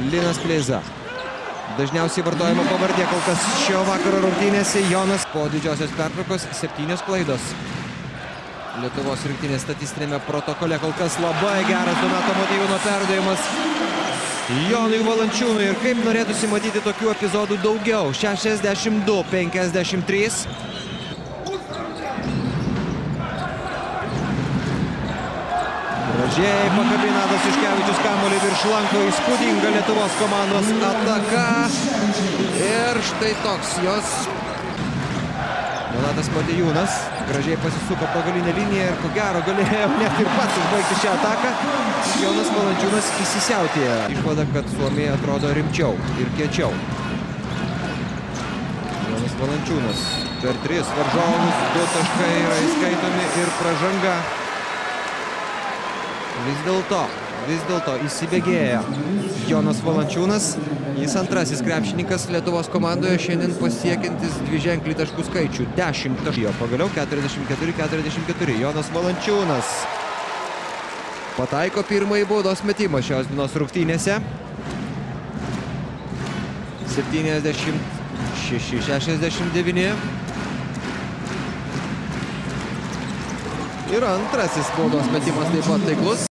Linas Kleiza. Dažniausiai vartojama pavardė kol kas šio vakaro rungtynėse. Jonas po didžiosios pertraukos 7 klaidos. Lietuvos rinktinės statistinėme protokole kol kas labai geras Donato Motiejūno perdėjimas Jonui Valančiūnui. Ir kaip norėtųsi matyti tokių epizodų daugiau. 62-53. Gražiai pakabina Adas Juškevičius kamuolį virš lanko. Įspūdinga Lietuvos komandos ataka. Ir štai toks jos. Donatas Motiejūnas gražiai pasisuko pagalinę liniją ir ko gero galėjo net ir pats užbaigti šią ataką. Jonas Valančiūnas įsisiautėjo. Išvada, kad Suomija atrodo rimčiau ir kiečiau. Jonas Valančiūnas per 3 varžovus, 2 taškai yra įskaitomi ir pražanga. Vis dėlto įsibėgėja Jonas Valančiūnas. Jis antrasis krepšininkas Lietuvos komandoje šiandien pasiekiantis dviženklį taškų skaičių. 10 taškų. Pagaliau 44-44. Jonas Valančiūnas pataiko pirmąjį baudos metimą šios dienos rungtynėse. 76-69. Ir antrasis baudos metimas taip pat taiklus.